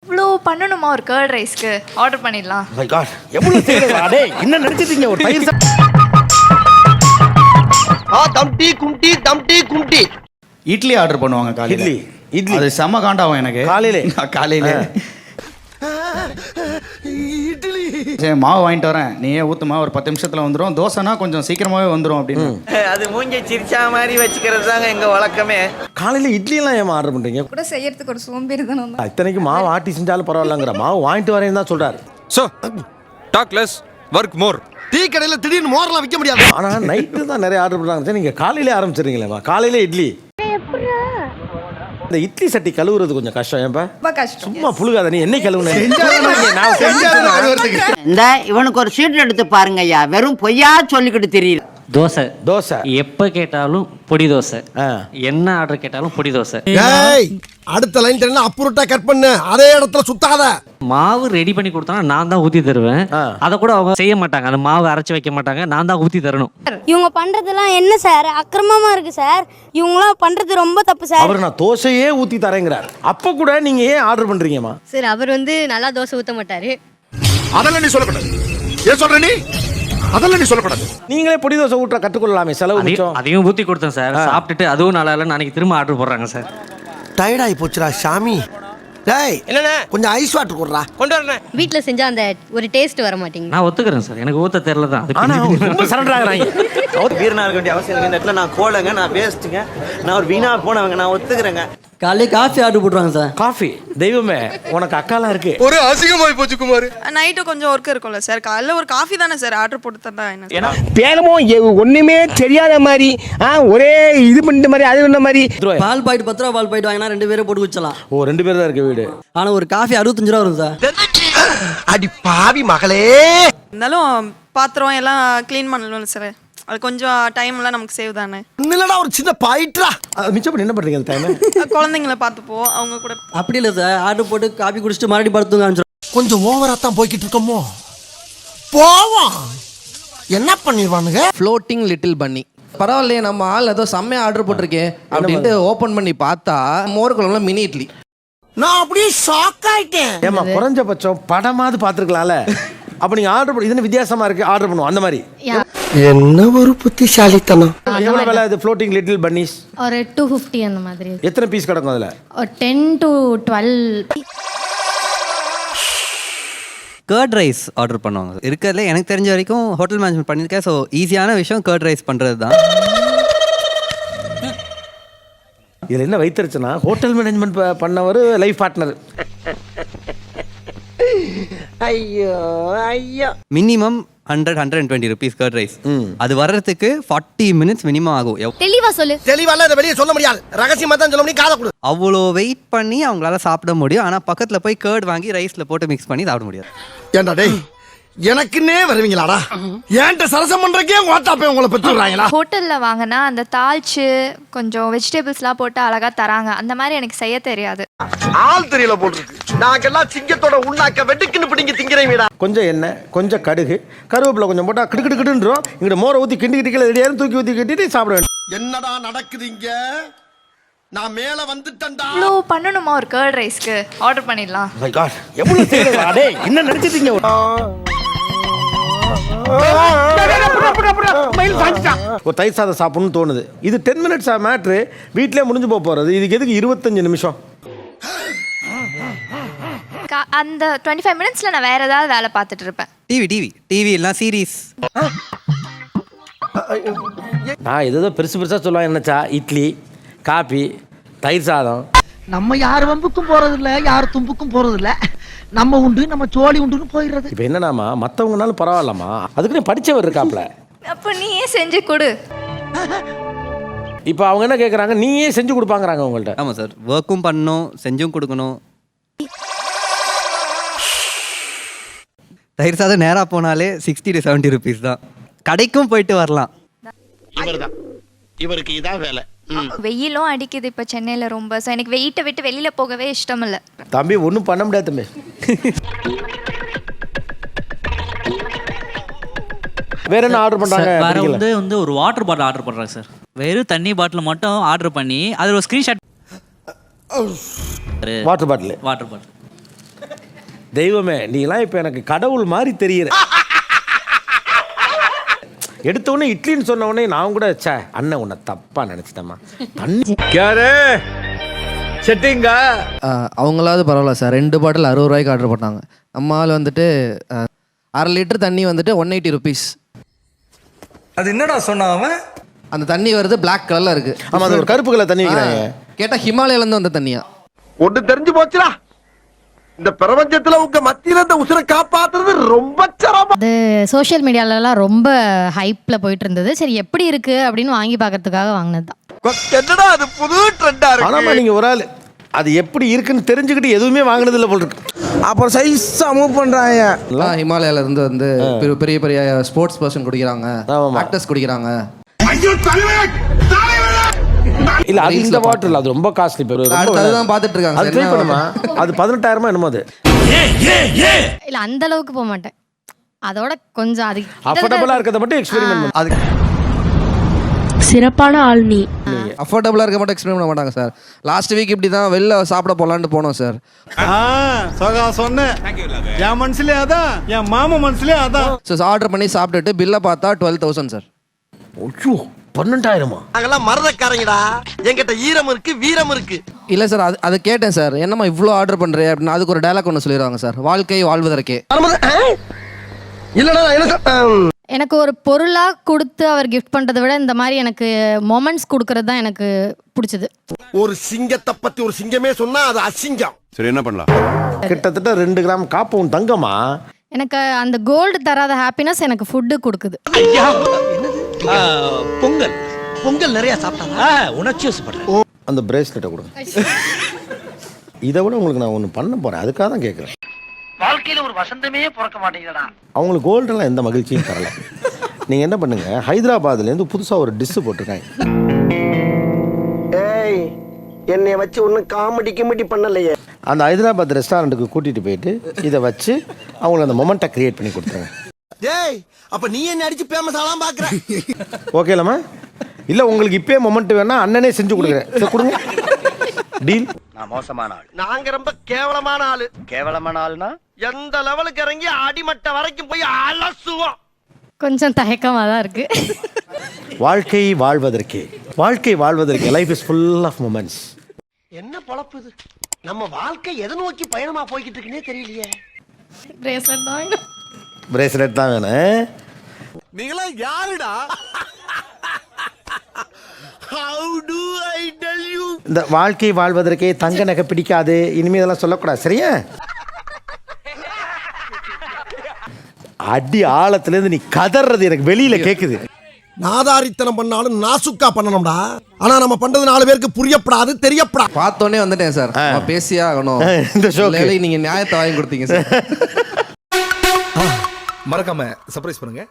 இவ்வளோ பண்ணணுமா ஒரு கர்ட் ரைஸ்க்கு? ஆர்டர் பண்ணிடலாம். மை காட் எவ்வளவு தேடுறா டேய் என்ன நினைச்சிட்டீங்க ஒரு தயிர் தம்டி கும்டி தம்டி கும்டி இட்லி ஆர்டர் பண்ணுவாங்க காலையில. இட்லி அது செம்ம காண்டாகும் எனக்கு காலையில இட்லி சரி மாவு வாங்கிட்டு வரேன், நீயே ஊத்துமா, ஒரு 10 நிமிஷத்துல வந்துடும். தோசைனா கொஞ்சம் சீக்கிரமாவே வந்துடும் அப்படின்னு. அது மூஞ்சி சிரிச்சா மாதிரி வச்சுக்கிறது தாங்க எங்க வழக்கமே. காலையில இட்லி எல்லாம் ஏமா ஆர்டர் பண்றீங்க? கூட செய்யறதுக்கு ஒரு சோம்பேறித்தனம் தான். இத்தனைக்கு மாவு ஆட்டி செஞ்சாலும் பரவாயில்லங்கிற மாவு வாங்கிட்டு வரேன்னு தான் சொல்றாரு. So, talk less, work more. Tea கடையில திடீர்னு மோர்லாம் விற்க முடியாது. ஆனா நைட்டு தான் நிறைய ஆர்டர் பண்றாங்க. சரி நீங்க காலையிலே ஆரம்பிச்சிடுறீங்களேம்மா? காலையில இட்லி. இந்த இட்லி சட்டி கழுவுறது கொஞ்சம் கஷ்டம். ஏன்பா ரொம்ப கஷ்டம். சும்மா புழுகாத, நீ என்ன கழுவுன? இந்த இவனுக்கு ஒரு சீட் எடுத்து பாருங்க ஐயா, வெறும் பொய்யா சொல்லிக்கிட்டு தெரியுது. தோசை தோசை எப்ப கேட்டாலும் பொடி தோசை, ஆ. என்ன ஆர்டர் கேட்டாலும் பொடி தோசை. ஏய் அடுத்த லைன் தெரியல அப்புறட்டா கட் பண்ணு, அதே இடத்துல சுத்தாத. மாவு ரெடி பண்ணி கொடுத்தா நான் தான் ஊத்தி தருவேன். ஆ. அதை கூட அவங்க செய்ய மாட்டாங்க, அந்த மாவு அரைச்சு வைக்க மாட்டாங்க, நான் தான் ஊத்தி தரணும். இவங்க பண்றதெல்லாம் என்ன சார் அக்கிரமமா இருக்கு சார். இவங்களாம் பண்றது ரொம்ப தப்பு சார். அவர் நான் தோசையே ஊத்தி தரேங்கிறார். அப்ப கூட நீங்க ஏன் ஆர்டர் பண்றீங்கம்மா? சார் அவர் நல்லா தோசை ஊத்த மாட்டாரு. அதெல்லாம் நீ சொல்லக்கூடாது. ஏன் சொல்ற நீ? அதெல்லாம் நீ சொல்லக்கூடாது. நீங்களே பொடி தோசை ஊற்ற கற்றுக்கொள்ளலாமே, செலவு மிச்சம். அதையும் ஊத்தி கொடுத்தேன் சார். சாப்பிட்டுட்டு அதுவும் நல்லா இல்ல, நாளைக்கு திரும்ப ஆர்டர் போடுறாங்க சார். டயர்ட் ஆகி போச்சுடா சாமி. டேய் என்னண்ணே கொஞ்சம் ஐஸ் வாட்டர் கொடுறா. கொண்டு வரேன். வீட்ல செஞ்சா அந்த ஒரு டேஸ்ட் வர மாட்டேங்குது. நான் ஒத்துக்கிறேன் சார், எனக்கு ஊத்த தெரியல தான். ஆனா ரொம்ப சரண்டர் ஆகுறாங்க. வீரனா இருக்க வேண்டிய அவசியம் இல்லை. இந்த இடத்துல நான் கோலங்க, நான் வேஸ்ட்டுங்க, நான் ஒரு வீணா போனவங்க, நான் ஒத்துக்கிறேங்க. காலையில காஃபி ஆர்டர் போட்டுருவாங்க சார். காஃபி தெய்வமே, உனக்கு அக்காலாம் இருக்கு. ஒரு அசிங்கமாய் போச்சு குமார். நைட்டு கொஞ்சம் ஒர்க் இருக்கும்ல சார், காலைல ஒரு காஃபி தானே சார் ஆர்டர் போட்டு தந்தா என்ன? பேரமோ ஒண்ணுமே தெரியாத மாதிரி ஒரே இது பண்ணிட்ட மாதிரி அது பண்ண மாதிரி. பால் பாயிட்டு 10 ரூபா பால் பாயிட்டு வாங்கினா 2 பேரும் போட்டு குடிச்சலாம். ஓ 2 பேர் தான் இருக்கு வீடு. ஆனா ஒரு காஃபி 65 ரூபா வரும் சார். அடி பாவி மகளே. இருந்தாலும் பாத்திரம் எல்லாம் க்ளீன் பண்ணணும் சார், அது கொஞ்சம் டைம்லாம் நமக்கு சேவ் தானே. இல்லடா ஒரு சின்ன பாயிட்ரா. மிச்சம் பண்ணி என்ன பண்றீங்க அந்த டைம்? குழந்தைங்கள பார்த்துப்போம், அவங்க கூட. அப்படி இல்லை சார், ஆர்டர் போட்டு காஃபி குடிச்சிட்டு மறுபடியும் படுத்துங்க ஆரம்பிச்சிடும். கொஞ்சம் ஓவரா தான் போய்கிட்டு இருக்கோமோ. போவோம் என்ன பண்ணிடுவானுங்க. ஃப்ளோட்டிங் லிட்டில் பன்னி. பரவாயில்லையே, நம்ம ஆள் ஏதோ செம்மையா ஆர்டர் போட்டிருக்கேன் அப்படின்ட்டு ஓபன் பண்ணி பார்த்தா மோர் குழம்புல மினி இட்லி. நான் அப்படியே ஷாக் ஆயிட்டேன். ஏமா குறைஞ்சபட்சம் படமாவது பார்த்துருக்கலாம்ல. அப்ப நீங்க ஆர்டர் பண்ணி இது வித்தியாசமா இருக்கு, ஆர்டர் பண்ணுவோம் அந்த மாதிரி. என்ன ஒரு புத்திசாலித்தனம். எவ்வளவு விலை இது ஃப்ளோட்டிங் லிட்டில் பன்னீஸ்? ஒரு 250 அந்த மாதிரி. எத்தனை பீஸ் கிடக்கும் அதுல? ஒரு 10 to 12. கர்ட் ரைஸ் ஆர்டர் பண்ணுவாங்க. இருக்கிறதுல எனக்கு தெரிஞ்ச வரைக்கும் ஹோட்டல் மேனேஜ்மெண்ட் பண்ணியிருக்கேன். ஸோ ஈஸியான விஷயம் கர்ட் ரைஸ் பண்ணுறது தான். இதுல என்ன வைத்திருச்சுன்னா ஹோட்டல் மேனேஜ்மெண்ட் பண்ணவர் லைஃப் பார்ட்னர். ஐயோ ஐயோ. Minimum 100-120 rupees curd rice. அது வர்றதுக்கு 40 மினிட்ஸ் மினிமம் ஆகும். தெளிவா சொல்லு. தெளிவால இதை வெளியே சொல்ல முடியாது, ரகசியமா தான் சொல்ல முடியும். காதை கொடு. அவ்வளோ வெயிட் பண்ணி அவங்களால சாப்பிட முடியும். ஆனால் பக்கத்தில் போய் கர்ட் வாங்கி ரைஸில் போட்டு மிக்ஸ் பண்ணி சாப்பிட முடியாது. ஏண்டா டேய் எனக்குன்னே வருவீங்களாடா? ஏன்ட்ட சரசம் பண்றக்கே ஓட்டாப்பே உங்களை பெற்றுறாங்களா? ஹோட்டல்ல வாங்கினா அந்த தாளிச்சு கொஞ்சம் வெஜிடபிள்ஸ்லாம் போட்டு அழகா தராங்க, அந்த மாதிரி எனக்கு செய்ய தெரியாது. ஆள் தெரியல போட்டுருக்கு. நாங்கெல்லாம் சிங்கத்தோட உண்ணாக்க வெட்டுக்குன்னு பிடிங்க திங்கிறீங்கடா. கொஞ்சம் எண்ணெய், கொஞ்சம் கடுகு, கருவேப்பிலை கொஞ்சம் போட்டா கிடுக்கிடுன்றோம். இங்கிட்ட மோரை ஊற்றி கிண்டி கிட்டிக்கல ரெடியாக தூக்கி ஊற்றி கட்டிட்டு சாப்பிட வேண்டும். என்னடா நடக்குது இங்க? நான் மேல வந்துட்டேன்டா. இவ்வளோ பண்ணணுமா ஒரு கர்ட் ரைஸ்க்கு? ஆர்டர் பண்ணிடலாம். மை காட் எவ்வளவு தேடுறா டேய் என்ன நினைச்சிட்டீங்க? ஒரு தயிர் சாதம் சாப்பிடணும்னு தோணுது. இது 10 மினிட்ஸ் மேட்ரு, வீட்டிலே முடிஞ்சு போகிறது. இதுக்கு எதுக்கு 25 நிமிஷம்? அந்த 25 மினிட்ஸ்ல நான் வேற ஏதாவது வேலை பார்த்துட்டு இருப்பேன். டிவி எல்லாம் சீரீஸ். நான் ஏதோ பெருசு பெருசாக சொல்லுவாங்க நினச்சா. இட்லி, காபி, தயிர் சாதம். நம்ம யார் வம்புக்கும் போறது இல்ல, யார் தும்புக்கும் போறது இல்ல. நம்ம உண்டு, நம்ம சோழி உண்டுன்னு போயிடுறது. இப்போ என்னன்னாமா மற்றவங்கனாலும் பரவாயில்லம்மா, அதுக்குன்னு படித்தவர் இருக்காப்ல. அப்போ நீயே செஞ்சு கொடு. இப்போ அவங்க என்ன கேட்குறாங்க, நீயே செஞ்சு கொடுப்பாங்கிறாங்க உங்கள்கிட்ட. ஆமாம் சார், ஒர்க்கும் பண்ணணும், செஞ்சும் கொடுக்கணும். தயிர் சாதம் நேராக போனாலே 60 to 70 ருபீஸ் தான். கடைக்கும் போயிட்டு வரலாம். இவருக்கு இதான் வேலை. வெயிலும் அடிக்குது இப்போ சென்னையில் ரொம்ப. ஸோ எனக்கு வெயிட்டை விட்டு வெளியில போகவே இஷ்டம் இல்லை. தம்பி ஒன்றும் பண்ண முடியாது தம்பி. வேற என்ன ஆர்டர் பண்றாங்க? வேற வந்து ஒரு வாட்டர் பாட்டில் ஆர்டர் பண்றாங்க சார். வெறும் தண்ணி பாட்டில் மட்டும் ஆர்டர் பண்ணி அதில் ஒரு ஸ்கிரீன்ஷாட். Water bottle. தெய்வமே நீலாம் இப்போ எனக்கு கடவுள் மாதிரி தெரியுற. எடுத்த உடனே இட்லின்னு சொன்ன உடனே நான் கூட ச்சே அண்ணன் உன்னை தப்பா நினைச்சிட்டேம்மா. தண்ணி செட்டிங்கா அவங்களாவது பரவாயில்ல சார், 2 பாட்டில் 60 ரூபாய்க்கு ஆர்டர் பண்ணாங்க. நம்ம ஆள் வந்துட்டு 1/2 லிட்டர் தண்ணி வந்துட்டு 180 ருபீஸ். அது என்னடா சொன்னா அவன்? அந்த தண்ணி வருது Black கலர்ல இருக்கு. ஆமா அது ஒரு கருப்பு கலர் தண்ணி வைக்கிறாங்க. கேட்டா ஹிமாலயால இருந்து வந்த தண்ணியா. ஒண்ணு தெரிஞ்சு போச்சுடா, இந்த பிரபஞ்சத்துல உங்க மத்தியில இந்த உசுரை காப்பாத்துறது ரொம்ப சிரமம். அது சோஷியல் மீடியாலலாம் ரொம்ப ஹைப்பில் போயிட்டு இருந்தது. சரி எப்படி இருக்கு அப்படின்னு வாங்கி பார்க்கறதுக்காக வாங்கினது தான். என்னடா அது புது ட்ரெண்டா இருக்கு. ஆனாமா நீங்க ஒரு ஆள் அது எப்படி இருக்குன்னு தெரிஞ்சுக்கிட்டு எதுவுமே வாங்கினது இல்லை போல் இருக்கு. அப்புறம் சைஸா மூவ் பண்றாங்க. ஹிமாலயால இருந்து வந்து பெரிய பெரிய ஸ்போர்ட்ஸ் பர்சன் குடிக்கிறாங்க, ஆக்டர்ஸ் குடிக்கிறாங்க. இல்ல அது இந்த வாட்டர் இல்ல, அது ரொம்ப காஸ்ட்லி. அதுதான் பார்த்துட்டு இருக்காங்க. அது ட்ரை பண்ணுமா, அது 18,000 என்னமோ அது. இல்லை அந்த அளவுக்கு போக மாட்டேன், அதோட கொஞ்சம் அது அஃபோர்டபுளா இருக்கிறத மட்டும் எக்ஸ்பெரிமெண்ட் பண்ணு. அது சிறப்பான ஆள் நீ. அஃபோர்டபுளாக இருக்க மட்டும் எக்ஸ்பிளைன் பண்ண மாட்டாங்க சார். லாஸ்ட் வீக் இப்படி தான் வெளில சாப்பிட போகலான்ட்டு போனோம் சார். சொன்னேன் என் மனசுலயே அதான், என் மாமா மனசுலயே அதான். ஸோ ஆர்டர் பண்ணி சாப்பிட்டுட்டு பில்லை பார்த்தா 12,000 சார். ஐயோ 12,000. நாங்கெல்லாம் மறதக்காரங்கடா, என்கிட்ட ஈரம் இருக்கு வீரம் இருக்கு. இல்லை சார், அது கேட்டேன் சார், என்னம்மா இவ்வளோ ஆர்டர் பண்ணுறே அப்படின்னு. அதுக்கு ஒரு டயலாக் ஒன்று சொல்லிடுவாங்க சார், வாழ்க்கை வாழ்வதற்கே. இல்லடா எனக்கு ஒரு பொருளாக கொடுத்து அவர் கிஃப்ட் பண்ணுறதை விட இந்த மாதிரி எனக்கு மொமெண்ட்ஸ் கொடுக்கறது தான் எனக்கு பிடிச்சது. ஒரு சிங்கத்தை பத்தி ஒரு சிங்கமே சொன்னா அது அசிங்கம். சரி என்ன பண்ணலாம்? கிட்டத்தட்ட 2 கிராம் காப்பவும் தங்கமா. எனக்கு அந்த கோல்டு தராத ஹாப்பினஸ் எனக்கு ஃபுட்டு கொடுக்குது. பொங்கல் பொங்கல் நிறைய சாப்பிட்டாங்க, உணர்ச்சி வசப்படுறேன். அந்த பிரேஸ்லெட்டை கொடுங்க. இதை விட உங்களுக்கு நான் ஒன்று பண்ண போறேன், அதுக்காக தான் கேட்குறேன். வாழ்க்கையில ஒரு வசந்தமே பிறக்க மாட்டேங்கிறடா. அவங்களுக்கு கோல்டெல்லாம் எந்த மகிழ்ச்சியும் தரல. நீங்கள் என்ன பண்ணுங்க, ஹைதராபாத்லேருந்து புதுசாக ஒரு டிஷ்ஷு போட்டிருக்காங்க. ஏய் என்னைய வச்சு ஒன்னும் காமெடி கிமெடி பண்ணலையே. அந்த ஹைதராபாத் ரெஸ்டாரண்ட்டுக்கு கூட்டிகிட்டு போயிட்டு இதை வச்சு அவங்களுக்கு அந்த மொமெண்ட்டை கிரியேட் பண்ணி கொடுத்துருங்க. ஏய் அப்ப நீ என்ன அடிச்சு ஃபேமஸ் ஆலாம் பாக்குற? ஓகேலாமா? இல்லை உங்களுக்கு இப்பயே மொமெண்ட் வேணா அண்ணனே செஞ்சு கொடுக்குறேன். சரி கொடுங்க, டீல். நான் மோசமான ஆள், நாங்க ரொம்ப கேவலமான ஆளு. கேவலமான ஆளுனா எந்த லெவலுக்கு இறங்கி அடிமட்ட வரைக்கும் போய் அலசுவோம். கொஞ்சம் தயக்கமாக தான் இருக்கு. வாழ்க்கை வாழ்வதற்கே, வாழ்க்கை வாழ்வதற்கே. Life is full of moments. என்ன பொழப்பு இது? நம்ம வாழ்க்கை எதை நோக்கி பயணமா போய்கிட்டு இருக்குன்னே தெரியலையே. பிரேஸ்லெட் தான் வேணும். நீங்களா யாருடா? How do I tell you? இந்த வாழ்க்கை வாழ்வதற்கே தங்க நகை பிடிக்காது, இனிமே இதெல்லாம் சொல்லக்கூடாது சரியா? அடி ஆழத்துலேருந்து நீ கதறது எனக்கு வெளியில கேக்குது. நாதாரித்தனம் பண்ணாலும் நாசுக்கா பண்ணணும்டா. ஆனா நம்ம பண்றது 4 பேருக்கு புரியப்படாது, தெரியப்படாது. பார்த்தோன்னே வந்துட்டேன் சார், பேசியே ஆகணும். இந்த ஷோக்கு நீங்க நியாயத்தை வாங்கி கொடுத்தீங்க சார். மறக்காம சர்ப்ரைஸ் பண்ணுங்க.